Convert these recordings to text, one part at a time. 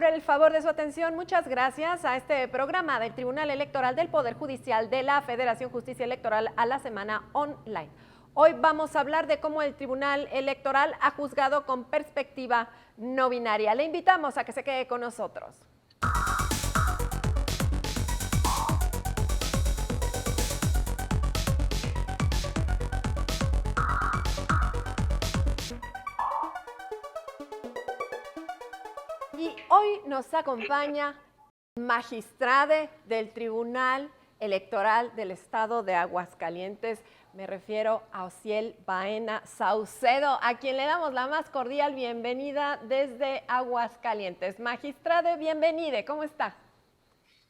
Por el favor de su atención, muchas gracias a este programa del Tribunal Electoral del Poder Judicial de la Federación Justicia Electoral a la Semana Online. Hoy vamos a hablar de cómo el Tribunal Electoral ha juzgado con perspectiva no binaria. Le invitamos a que se quede con nosotros. Y hoy nos acompaña magistrada del Tribunal Electoral del Estado de Aguascalientes. Me refiero a Osiel Baena Saucedo, a quien le damos la más cordial bienvenida desde Aguascalientes. Magistrada, bienvenida, ¿cómo está?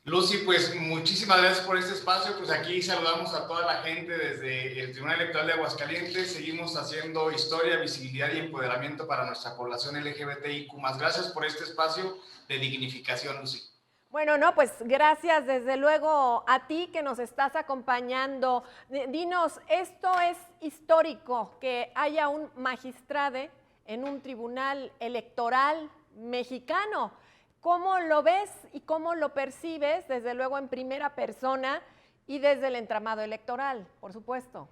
Lucy, pues muchísimas gracias por este espacio. Pues aquí saludamos a toda la gente desde el Tribunal Electoral de Aguascalientes. Seguimos haciendo historia, visibilidad y empoderamiento para nuestra población LGBTIQ+. Gracias por este espacio de dignificación, Lucy. Bueno, no, pues gracias desde luego a ti que nos estás acompañando. Dinos, esto es histórico, que haya un magistrado en un tribunal electoral mexicano. ¿Cómo lo ves y cómo lo percibes, desde luego en primera persona y desde el entramado electoral, por supuesto?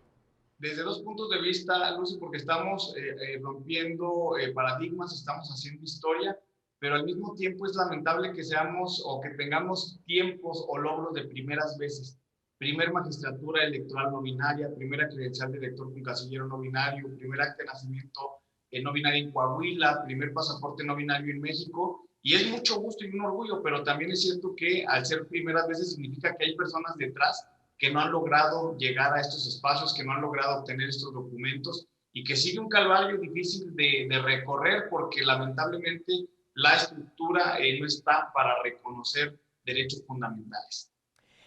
Desde dos puntos de vista, Lucy, porque estamos rompiendo paradigmas, estamos haciendo historia, pero al mismo tiempo es lamentable que seamos o que tengamos tiempos o logros de primeras veces. Primer magistratura electoral no binaria, primera credencial de elector con casillero no binario, primer acta de nacimiento no binario en Coahuila, primer pasaporte no binario en México. Y es mucho gusto y un orgullo, pero también es cierto que al ser primeras veces significa que hay personas detrás que no han logrado llegar a estos espacios, que no han logrado obtener estos documentos y que sigue un calvario difícil de recorrer porque lamentablemente la estructura no está para reconocer derechos fundamentales.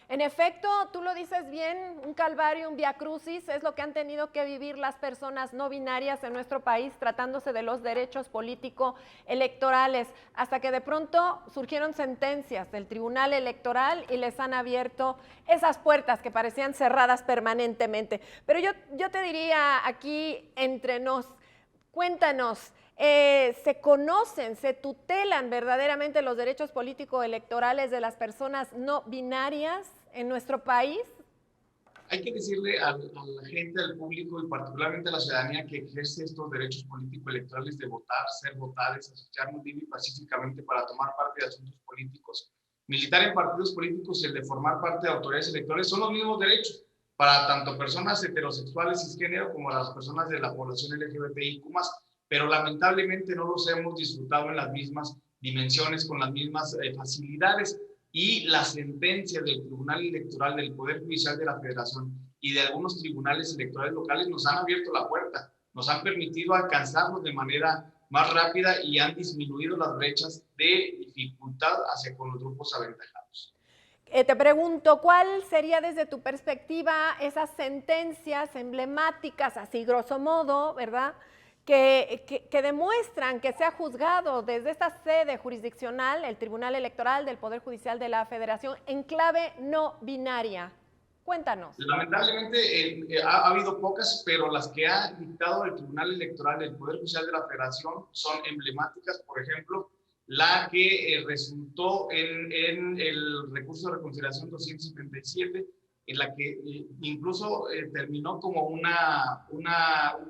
En efecto, tú lo dices bien, un calvario, un viacrucis, es lo que han tenido que vivir las personas no binarias en nuestro país tratándose de los derechos político-electorales, hasta que de pronto surgieron sentencias del Tribunal Electoral y les han abierto esas puertas que parecían cerradas permanentemente. Pero yo te diría aquí entre nos, cuéntanos, ¿se conocen, se tutelan verdaderamente los derechos político-electorales de las personas no binarias en nuestro país? Hay que decirle a la gente, al público y particularmente a la ciudadanía que ejerce estos derechos político-electorales de votar, ser votados, asociarnos libre y pacíficamente para tomar parte de asuntos políticos, militar en partidos políticos y el de formar parte de autoridades electorales son los mismos derechos para tanto personas heterosexuales cisgénero como las personas de la población LGBTIQ+, pero lamentablemente no los hemos disfrutado en las mismas dimensiones, con las mismas facilidades. Y las sentencias del Tribunal Electoral, del Poder Judicial de la Federación y de algunos tribunales electorales locales nos han abierto la puerta, nos han permitido alcanzarlos de manera más rápida y han disminuido las brechas de dificultad hacia con los grupos aventajados. Te pregunto, ¿cuál sería desde tu perspectiva esas sentencias emblemáticas, así grosso modo, ¿verdad?, que demuestran que se ha juzgado desde esta sede jurisdiccional, el Tribunal Electoral del Poder Judicial de la Federación, en clave no binaria? Cuéntanos. Lamentablemente ha habido pocas, pero las que ha dictado el Tribunal Electoral del Poder Judicial de la Federación son emblemáticas. Por ejemplo, la que resultó en el recurso de reconsideración 277, en la que incluso terminó como un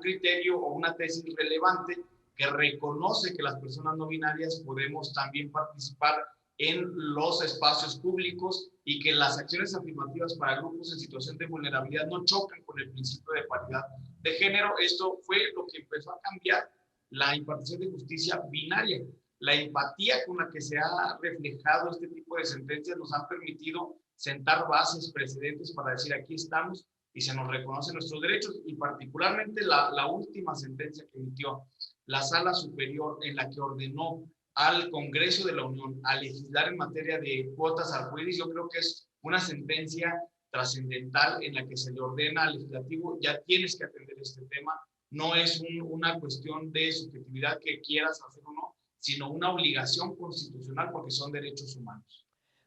criterio o una tesis relevante que reconoce que las personas no binarias podemos también participar en los espacios públicos y que las acciones afirmativas para grupos en situación de vulnerabilidad no chocan con el principio de paridad de género. Esto fue lo que empezó a cambiar la impartición de justicia binaria. La empatía con la que se ha reflejado este tipo de sentencias nos han permitido sentar bases, precedentes para decir aquí estamos y se nos reconocen nuestros derechos, y particularmente la última sentencia que emitió la Sala Superior en la que ordenó al Congreso de la Unión a legislar en materia de cuotas arcoíris. Yo creo que es una sentencia trascendental en la que se le ordena al legislativo, ya tienes que atender este tema, no es una cuestión de subjetividad que quieras hacer o no, sino una obligación constitucional porque son derechos humanos.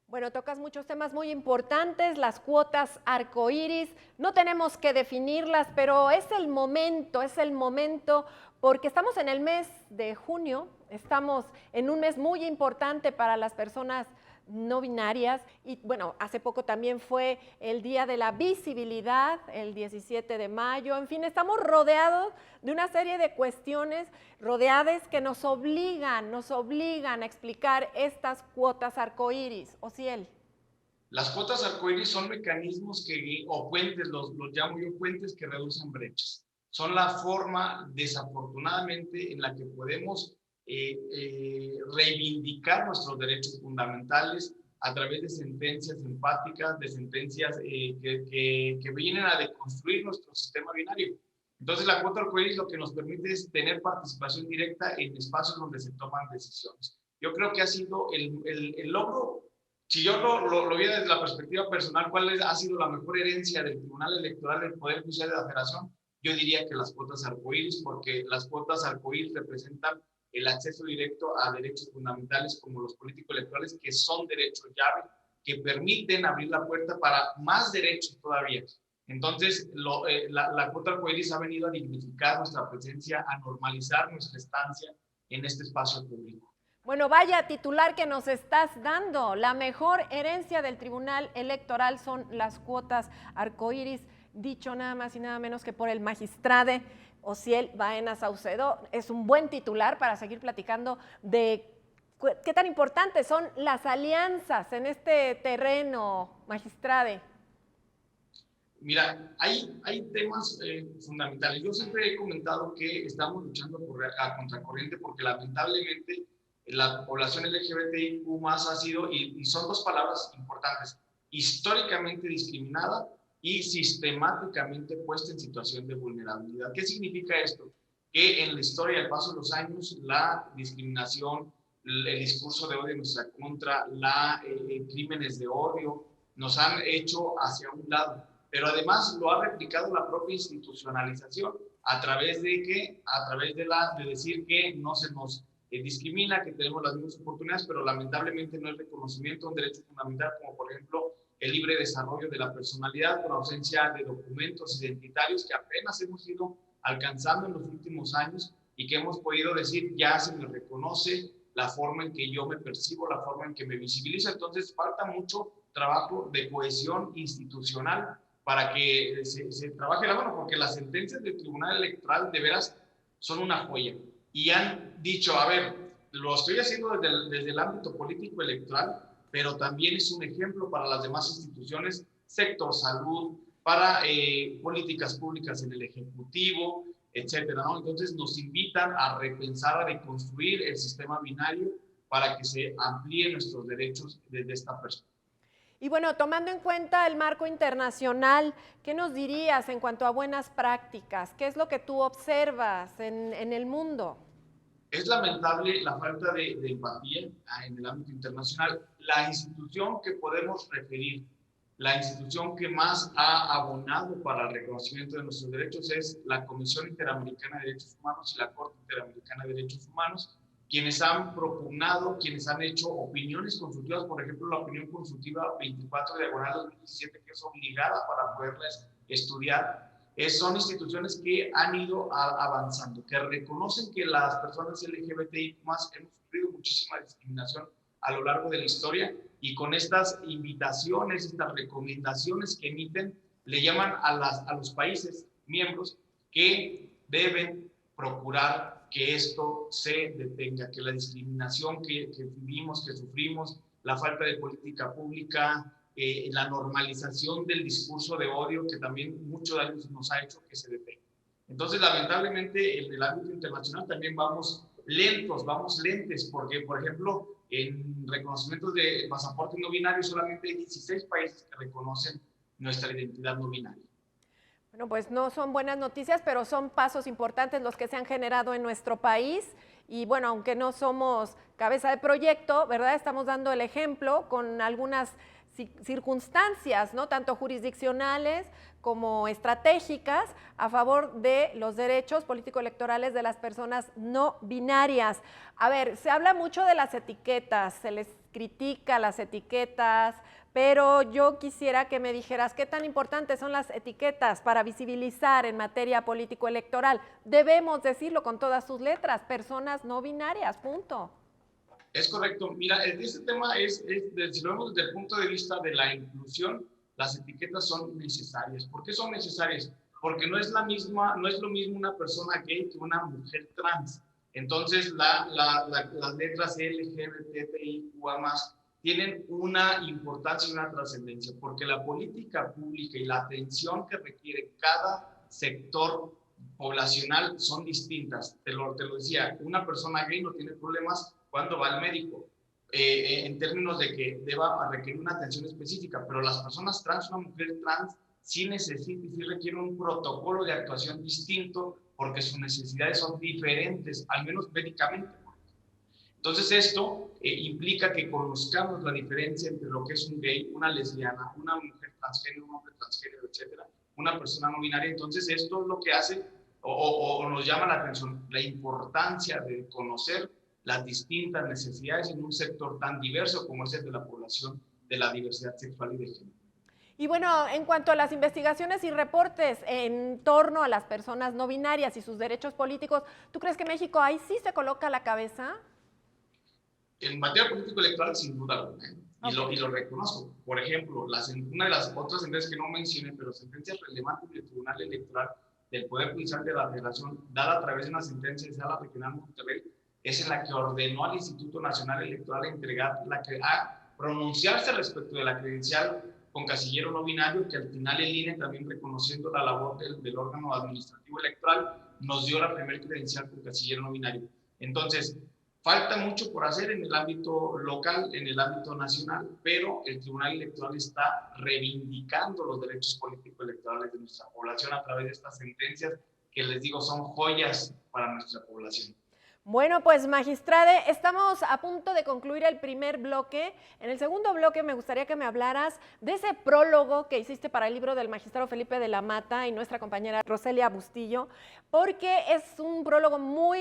Bueno, tocas muchos temas muy importantes, las cuotas arcoíris, no tenemos que definirlas, pero es el momento porque estamos en el mes de junio, estamos en un mes muy importante para las personas no binarias y bueno, hace poco también fue el Día de la Visibilidad, el 17 de mayo, en fin, estamos rodeados de una serie de cuestiones rodeadas que nos obligan a explicar estas cuotas arcoíris. Osiel. Las cuotas arcoíris son mecanismos o puentes, los llamo yo puentes que reducen brechas. Son la forma, desafortunadamente, en la que podemos reivindicar nuestros derechos fundamentales a través de sentencias empáticas, de sentencias que vienen a deconstruir nuestro sistema binario. Entonces, la cuota arcoíris lo que nos permite es tener participación directa en espacios donde se toman decisiones. Yo creo que ha sido el logro. Si yo lo viera desde la perspectiva personal, ¿cuál ha sido la mejor herencia del Tribunal Electoral del Poder Judicial de la Federación? Yo diría que las cuotas arcoíris, porque las cuotas arcoíris representan el acceso directo a derechos fundamentales como los políticos electorales, que son derechos llave, que permiten abrir la puerta para más derechos todavía. Entonces, la cuota arcoíris ha venido a dignificar nuestra presencia, a normalizar nuestra estancia en este espacio público. Bueno, vaya titular que nos estás dando. La mejor herencia del Tribunal Electoral son las cuotas arcoíris, dicho nada más y nada menos que por el magistrado Osiel Baena Saucedo. Es un buen titular para seguir platicando de qué tan importantes son las alianzas en este terreno, magistrado. Mira, hay temas fundamentales. Yo siempre he comentado que estamos luchando a contracorriente porque lamentablemente la población LGBTIQ+ ha sido, y son dos palabras importantes, históricamente discriminada y sistemáticamente puesta en situación de vulnerabilidad. ¿Qué significa esto? Que en la historia, al paso de los años, la discriminación, el discurso de odio en nuestra contra, crímenes de odio, nos han hecho hacia un lado. Pero además lo ha replicado la propia institucionalización a través de decir que no se nos discrimina, que tenemos las mismas oportunidades, pero lamentablemente no es reconocimiento de un derecho fundamental, como por ejemplo el libre desarrollo de la personalidad por ausencia de documentos identitarios que apenas hemos ido alcanzando en los últimos años y que hemos podido decir ya se me reconoce la forma en que yo me percibo, la forma en que me visibilizo. Entonces falta mucho trabajo de cohesión institucional para que se trabaje la mano, porque las sentencias del Tribunal Electoral de veras son una joya. Y han dicho, a ver, lo estoy haciendo desde el ámbito político electoral, pero también es un ejemplo para las demás instituciones, sector salud, para políticas públicas en el Ejecutivo, etcétera, ¿no? Entonces nos invitan a repensar, a reconstruir el sistema binario para que se amplíen nuestros derechos desde esta perspectiva. Y bueno, tomando en cuenta el marco internacional, ¿qué nos dirías en cuanto a buenas prácticas? ¿Qué es lo que tú observas en el mundo? Es lamentable la falta de empatía en el ámbito internacional. La institución que podemos referir, la institución que más ha abonado para el reconocimiento de nuestros derechos es la Comisión Interamericana de Derechos Humanos y la Corte Interamericana de Derechos Humanos, quienes han propugnado, quienes han hecho opiniones consultivas, por ejemplo, la opinión consultiva 24/2017, que es obligada para poderlas estudiar. Son instituciones que han ido avanzando, que reconocen que las personas LGBTI+ hemos sufrido muchísima discriminación a lo largo de la historia, y con estas invitaciones, estas recomendaciones que emiten, le llaman a los países miembros que deben procurar que esto se detenga, que la discriminación que vivimos, que sufrimos, la falta de política pública, la normalización del discurso de odio que también mucho daño nos ha hecho, que se detenga. Entonces, lamentablemente, en el ámbito internacional también vamos lentes, porque, por ejemplo, en reconocimientos de pasaporte no binario solamente hay 16 países que reconocen nuestra identidad no binaria. Bueno, pues no son buenas noticias, pero son pasos importantes los que se han generado en nuestro país. Y bueno, aunque no somos cabeza de proyecto, ¿verdad? Estamos dando el ejemplo con algunas circunstancias, ¿no? Tanto jurisdiccionales como estratégicas a favor de los derechos político-electorales de las personas no binarias. A ver, se habla mucho de las etiquetas, critica las etiquetas, pero yo quisiera que me dijeras qué tan importantes son las etiquetas para visibilizar en materia político-electoral. Debemos decirlo con todas sus letras, personas no binarias, punto. Es correcto. Mira, este tema si lo vemos desde el punto de vista de la inclusión, las etiquetas son necesarias. ¿Por qué son necesarias? Porque no es lo mismo una persona gay que una mujer trans. Entonces, las letras L, G, B, T, I, Q, A+, tienen una importancia y una trascendencia, porque la política pública y la atención que requiere cada sector poblacional son distintas. Te lo decía, una persona gay no tiene problemas cuando va al médico, en términos de que deba requerir una atención específica, pero las personas trans, una mujer trans, sí necesita y sí requiere un protocolo de actuación distinto porque sus necesidades son diferentes, al menos médicamente. Entonces esto implica que conozcamos la diferencia entre lo que es un gay, una lesbiana, una mujer transgénero, un hombre transgénero, etcétera, una persona no binaria. Entonces esto es lo que hace o nos llama la atención, la importancia de conocer las distintas necesidades en un sector tan diverso como es el de la población de la diversidad sexual y de género. Y bueno, en cuanto a las investigaciones y reportes en torno a las personas no binarias y sus derechos políticos, ¿tú crees que México ahí sí se coloca a la cabeza? En materia político-electoral, sin duda alguna, y lo reconozco. Por ejemplo, una de las otras sentencias que no mencioné, pero sentencias relevantes del Tribunal Electoral del Poder Judicial de la Federación, dada a través de una sentencia de Sala Regional Monterrey, es en la que ordenó al Instituto Nacional Electoral pronunciarse respecto de la credencial con casillero no binario, que al final el INE, también reconociendo la labor del órgano administrativo electoral, nos dio la primera credencial con casillero no binario. Entonces, falta mucho por hacer en el ámbito local, en el ámbito nacional, pero el Tribunal Electoral está reivindicando los derechos político-electorales de nuestra población a través de estas sentencias que, les digo, son joyas para nuestra población. Bueno, pues magistrade, estamos a punto de concluir el primer bloque. En el segundo bloque me gustaría que me hablaras de ese prólogo que hiciste para el libro del magistrado Felipe de la Mata y nuestra compañera Roselia Bustillo, porque es un prólogo muy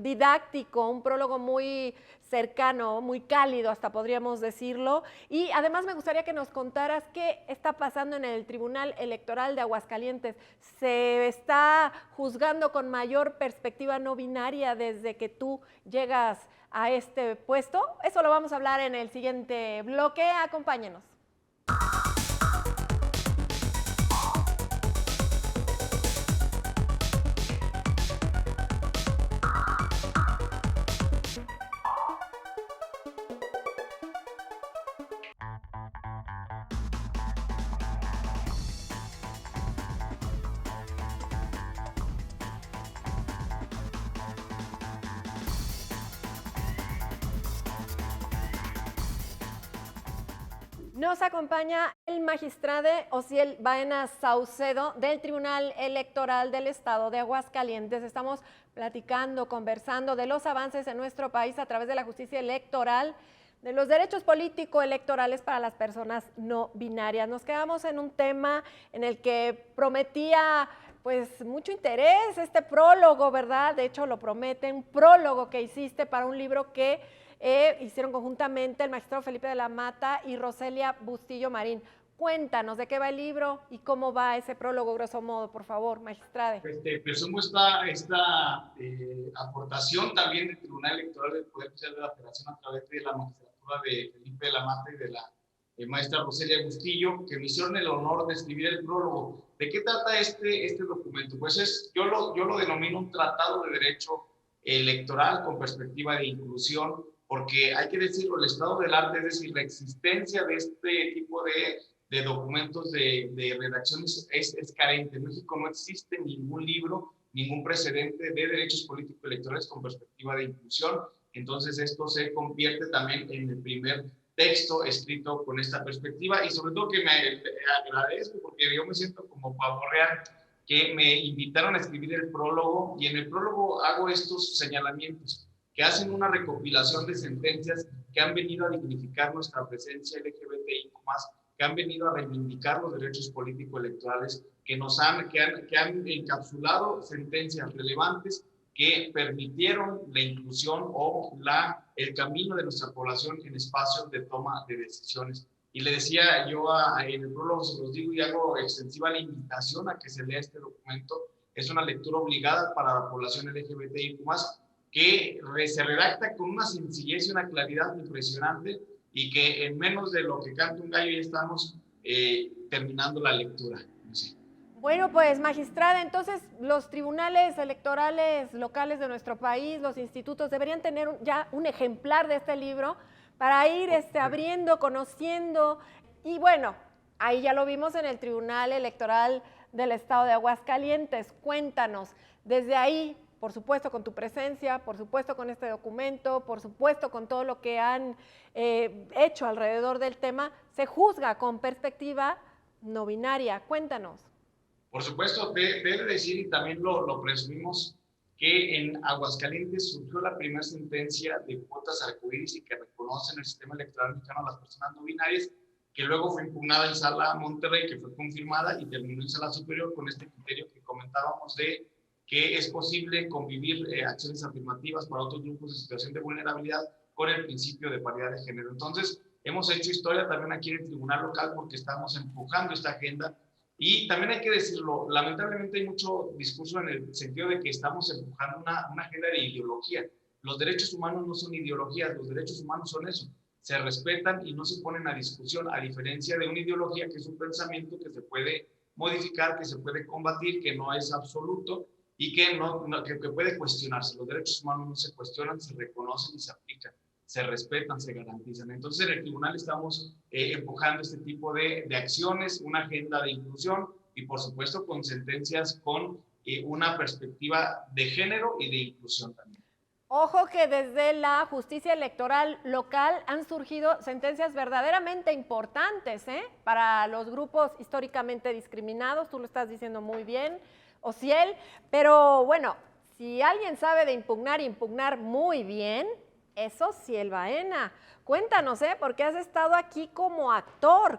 didáctico, un prólogo muy cercano, muy cálido, hasta podríamos decirlo. Y además me gustaría que nos contaras qué está pasando en el Tribunal Electoral de Aguascalientes. ¿Se está juzgando con mayor perspectiva no binaria desde que tú llegas a este puesto? Eso lo vamos a hablar en el siguiente bloque. Acompáñenos. Nos acompaña el magistrado Osiel Baena Saucedo del Tribunal Electoral del Estado de Aguascalientes. Estamos platicando, conversando de los avances en nuestro país a través de la justicia electoral, de los derechos político-electorales para las personas no binarias. Nos quedamos en un tema en el que prometía pues mucho interés este prólogo, ¿verdad? De hecho lo promete, un prólogo que hiciste para un libro que hicieron conjuntamente el magistrado Felipe de la Mata y Roselia Bustillo Marín. Cuéntanos de qué va el libro y cómo va ese prólogo, grosso modo, por favor, magistrade. Presumo esta aportación también del Tribunal Electoral del Poder Judicial de la Federación a través de la magistratura de Felipe de la Mata y de la maestra Roselia Bustillo, que me hicieron el honor de escribir el prólogo. ¿De qué trata este documento? Pues yo lo denomino un tratado de derecho electoral con perspectiva de inclusión, porque hay que decirlo, el estado del arte, es decir, la existencia de este tipo de documentos de redacciones es carente. En México no existe ningún libro, ningún precedente de derechos políticos electorales con perspectiva de inclusión. Entonces esto se convierte también en el primer texto escrito con esta perspectiva, y sobre todo que me agradezco porque yo me siento como pavo real, que me invitaron a escribir el prólogo, y en el prólogo hago estos señalamientos que hacen una recopilación de sentencias que han venido a dignificar nuestra presencia LGBTI+, que han venido a reivindicar los derechos político-electorales, que han encapsulado sentencias relevantes que permitieron la inclusión o el camino de nuestra población en espacios de toma de decisiones. Y le decía yo en el prólogo, se los digo y hago extensiva la invitación a que se lea este documento. Es una lectura obligada para la población LGBTIQ+, que se redacta con una sencillez y una claridad impresionante, y que en menos de lo que canta un gallo ya estamos terminando la lectura. Sí. Bueno, pues magistrada, entonces los tribunales electorales locales de nuestro país, los institutos, deberían tener ya un ejemplar de este libro para ir abriendo, conociendo. Y bueno, ahí ya lo vimos en el Tribunal Electoral del Estado de Aguascalientes. Cuéntanos, desde ahí, por supuesto con tu presencia, por supuesto con este documento, por supuesto con todo lo que han hecho alrededor del tema, se juzga con perspectiva no binaria. Cuéntanos. Por supuesto, debe decir, y también lo presumimos, que en Aguascalientes surgió la primera sentencia de cuotas arcoíris y que reconoce en el sistema electoral mexicano a las personas no binarias, que luego fue impugnada en Sala Monterrey, que fue confirmada y terminó en Sala Superior con este criterio que comentábamos de que es posible convivir acciones afirmativas para otros grupos en situación de vulnerabilidad con el principio de paridad de género. Entonces, hemos hecho historia también aquí en el Tribunal Local porque estamos empujando esta agenda. Y también hay que decirlo, lamentablemente hay mucho discurso en el sentido de que estamos empujando una agenda de ideología. Los derechos humanos no son ideologías, los derechos humanos son eso, se respetan y no se ponen a discusión, a diferencia de una ideología que es un pensamiento que se puede modificar, que se puede combatir, que no es absoluto y que puede cuestionarse. Los derechos humanos no se cuestionan, se reconocen y se aplican, se respetan, se garantizan. Entonces, en el tribunal estamos empujando este tipo de acciones, una agenda de inclusión y, por supuesto, con sentencias con una perspectiva de género y de inclusión también. Ojo que desde la justicia electoral local han surgido sentencias verdaderamente importantes para los grupos históricamente discriminados, tú lo estás diciendo muy bien, Osiel, pero bueno, si alguien sabe de impugnar muy bien, es Osiel Baena. Cuéntanos, porque has estado aquí como actor,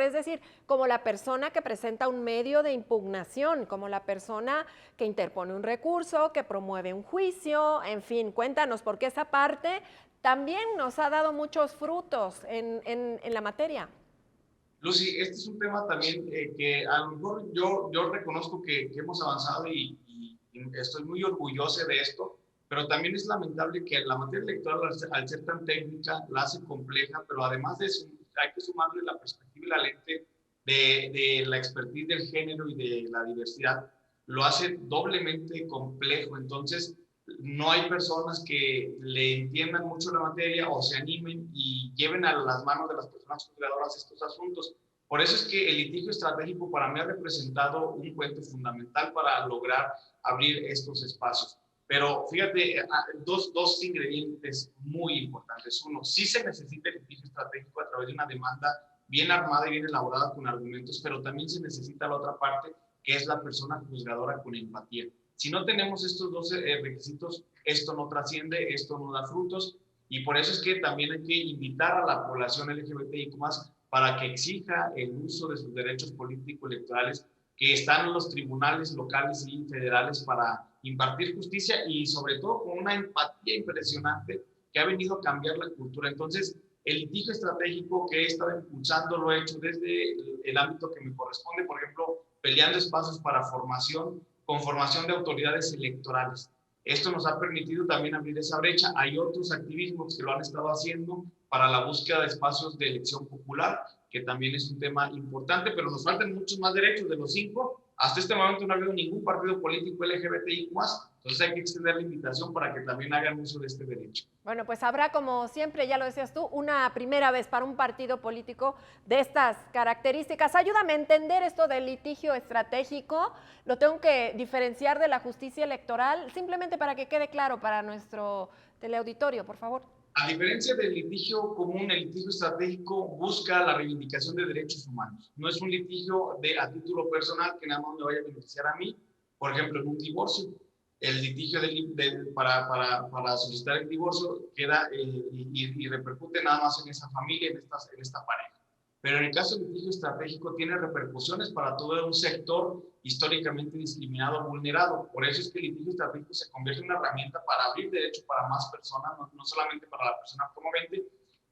es decir, como la persona que presenta un medio de impugnación, como la persona que interpone un recurso, que promueve un juicio, en fin, cuéntanos, porque esa parte también nos ha dado muchos frutos en la materia. Lucy, este es un tema también que a lo mejor yo reconozco que hemos avanzado y estoy muy orgulloso de esto, pero también es lamentable que la materia electoral, al ser tan técnica, la hace compleja, pero además de eso, hay que sumarle la perspectiva y la lente de la expertise del género y de la diversidad, lo hace doblemente complejo. Entonces, no hay personas que le entiendan mucho la materia o se animen y lleven a las manos de las personas juzgadoras estos asuntos. Por eso es que el litigio estratégico para mí ha representado un puente fundamental para lograr abrir estos espacios. Pero fíjate, dos ingredientes muy importantes. Uno, sí se necesita el litigio estratégico a través de una demanda bien armada y bien elaborada con argumentos, pero también se necesita la otra parte, que es la persona juzgadora con empatía. Si no tenemos estos dos requisitos, esto no trasciende, esto no da frutos, y por eso es que también hay que invitar a la población LGBTIQ+, para que exija el uso de sus derechos político-electorales que están en los tribunales locales y federales para impartir justicia y sobre todo con una empatía impresionante que ha venido a cambiar la cultura. Entonces, el litigio estratégico que he estado impulsando lo he hecho desde el ámbito que me corresponde, por ejemplo, peleando espacios para formación, con formación de autoridades electorales. Esto nos ha permitido también abrir esa brecha. Hay otros activismos que lo han estado haciendo para la búsqueda de espacios de elección popular, que también es un tema importante, pero nos faltan muchos más derechos de los 5. Hasta este momento no ha habido ningún partido político LGBTI+, entonces hay que extender la invitación para que también hagan uso de este derecho. Bueno, pues habrá, como siempre, ya lo decías tú, una primera vez para un partido político de estas características. Ayúdame a entender esto del litigio estratégico, lo tengo que diferenciar de la justicia electoral, simplemente para que quede claro para nuestro teleauditorio, por favor. A diferencia del litigio común, el litigio estratégico busca la reivindicación de derechos humanos. No es un litigio a título personal que nada más me vaya a beneficiar a mí. Por ejemplo, en un divorcio, el litigio para solicitar el divorcio queda y repercute nada más en esa familia, en esta pareja. pero en el caso del litigio estratégico tiene repercusiones para todo un sector históricamente discriminado, vulnerado. Por eso es que el litigio estratégico se convierte en una herramienta para abrir derecho para más personas, no solamente para la persona promovente,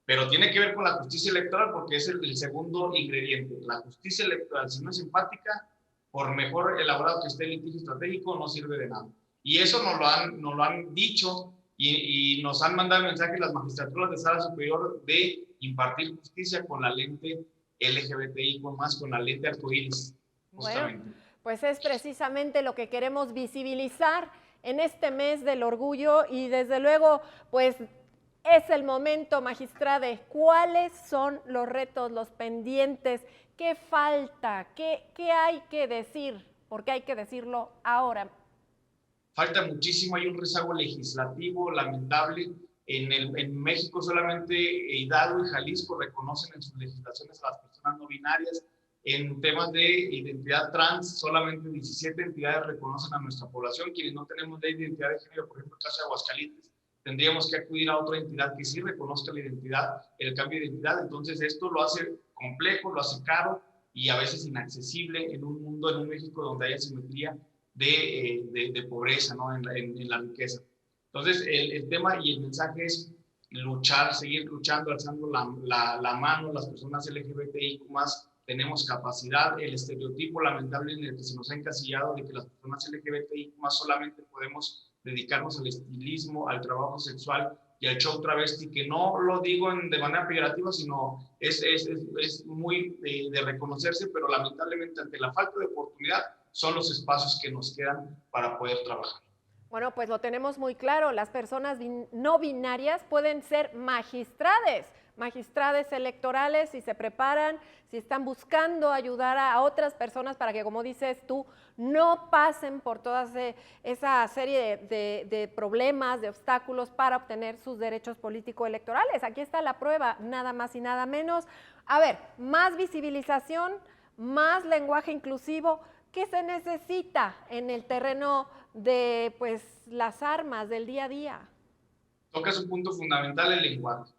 pero tiene que ver con la justicia electoral porque es el segundo ingrediente. La justicia electoral, si no es empática, por mejor elaborado que esté el litigio estratégico, no sirve de nada. Y eso nos lo han dicho y nos han mandado el mensaje las magistraturas de sala superior de impartir justicia con la lente LGBTI, con la lente arcoíris, justamente. Bueno, pues es precisamente lo que queremos visibilizar en este mes del orgullo y desde luego, pues es el momento, magistrada. ¿Cuáles son los retos, los pendientes? ¿Qué falta? ¿Qué hay que decir? Porque hay que decirlo ahora. Falta muchísimo, hay un rezago legislativo lamentable. En México solamente Hidalgo y Jalisco reconocen en sus legislaciones a las personas no binarias. En temas de identidad trans, solamente 17 entidades reconocen a nuestra población. Quienes no tenemos ley de identidad de género, por ejemplo, en el caso de Aguascalientes, tendríamos que acudir a otra entidad que sí reconozca la identidad, el cambio de identidad. Entonces esto lo hace complejo, lo hace caro y a veces inaccesible en un mundo, en un México donde hay asimetría de pobreza, ¿no? en la riqueza. Entonces el tema y el mensaje es luchar, seguir luchando, alzando la mano. Las personas LGBTI más tenemos capacidad. El estereotipo lamentable en el que se nos ha encasillado de que las personas LGBTI más solamente podemos dedicarnos al estilismo, al trabajo sexual y al show travesti, que no lo digo de manera peyorativa, sino es muy de reconocerse, pero lamentablemente ante la falta de oportunidad son los espacios que nos quedan para poder trabajar. Bueno, pues lo tenemos muy claro, las personas no binarias pueden ser magistrades electorales si se preparan, si están buscando ayudar a otras personas para que, como dices tú, no pasen por toda esa serie de problemas, de obstáculos para obtener sus derechos político-electorales. Aquí está la prueba, nada más y nada menos. A ver, más visibilización, más lenguaje inclusivo. ¿Qué se necesita en el terreno de pues, las armas del día a día? Tocas un punto fundamental, el lenguaje.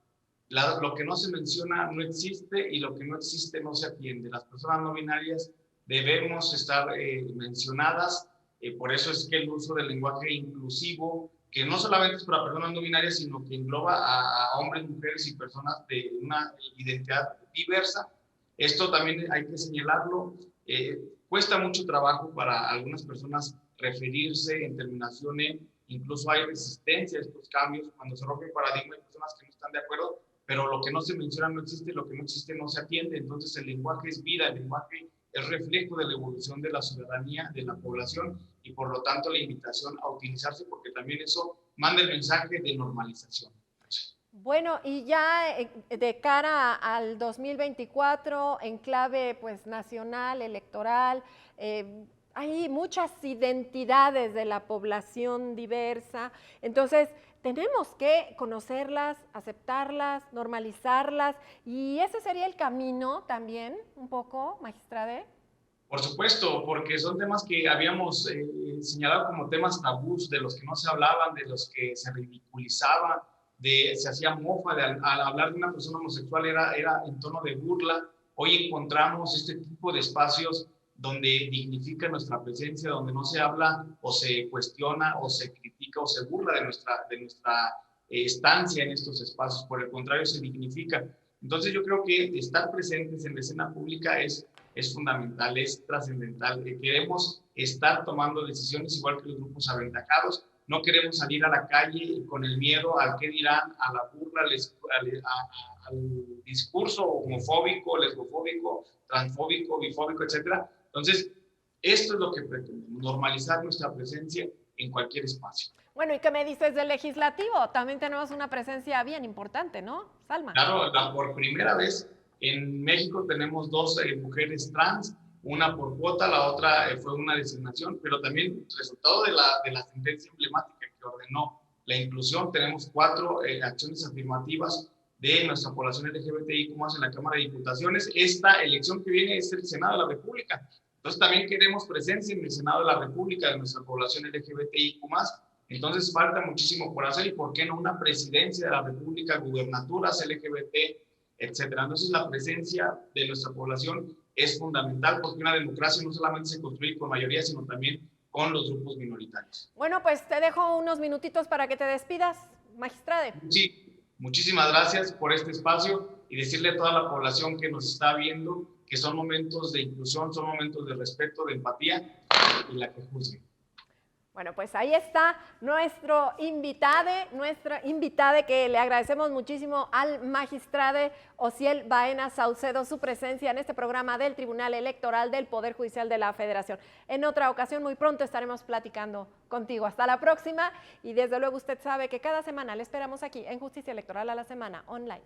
Lo que no se menciona no existe y lo que no existe no se atiende. Las personas no binarias debemos estar mencionadas, por eso es que el uso del lenguaje inclusivo, que no solamente es para personas no binarias, sino que engloba a hombres, mujeres y personas de una identidad diversa. Esto también hay que señalarlo. Cuesta mucho trabajo para algunas personas referirse en terminación en, incluso hay resistencia a estos cambios. Cuando se rompe el paradigma hay personas que no están de acuerdo, pero lo que no se menciona no existe, lo que no existe no se atiende. Entonces el lenguaje es vida, el lenguaje es reflejo de la evolución de la ciudadanía, de la población, y por lo tanto la invitación a utilizarse, porque también eso manda el mensaje de normalización. Bueno, y ya de cara al 2024, en clave pues nacional, electoral, hay muchas identidades de la población diversa, entonces tenemos que conocerlas, aceptarlas, normalizarlas, y ese sería el camino también, un poco, magistrade. Por supuesto, porque son temas que habíamos señalado como temas tabús, de los que no se hablaban, de los que se ridiculizaban, se hacía mofa, al hablar de una persona homosexual era en tono de burla. Hoy encontramos este tipo de espacios donde dignifica nuestra presencia, donde no se habla o se cuestiona o se critica o se burla de nuestra estancia en estos espacios. Por el contrario, se dignifica. Entonces yo creo que estar presentes en la escena pública es fundamental, es trascendental. Queremos estar tomando decisiones igual que los grupos aventajados. No queremos salir a la calle con el miedo al qué dirán, a la burla, al discurso homofóbico, lesbofóbico, transfóbico, bifóbico, etcétera. Entonces, esto es lo que pretendemos, normalizar nuestra presencia en cualquier espacio. Bueno, ¿y qué me dices del legislativo? También tenemos una presencia bien importante, ¿no, Salma? Claro, por primera vez en México tenemos dos mujeres trans, una por cuota, la otra fue una designación, pero también resultado de la sentencia emblemática que ordenó la inclusión, tenemos 4 acciones afirmativas de nuestra población LGBTIQ+ en la Cámara de Diputaciones. Esta elección que viene es el Senado de la República. Entonces también queremos presencia en el Senado de la República de nuestra población LGBTIQ+. Entonces falta muchísimo por hacer y por qué no una presidencia de la República, gubernaturas LGBT, etcétera. Entonces, la presencia de nuestra población es fundamental porque una democracia no solamente se construye con mayoría, sino también con los grupos minoritarios. Bueno, pues te dejo unos minutitos para que te despidas, magistrade. Sí, muchísimas gracias por este espacio y decirle a toda la población que nos está viendo que son momentos de inclusión, son momentos de respeto, de empatía y la que juzgue. Bueno, pues ahí está nuestra invitada, que le agradecemos muchísimo al magistrado Osiel Baena Saucedo su presencia en este programa del Tribunal Electoral del Poder Judicial de la Federación. En otra ocasión, muy pronto estaremos platicando contigo. Hasta la próxima y desde luego usted sabe que cada semana le esperamos aquí en Justicia Electoral a la Semana Online.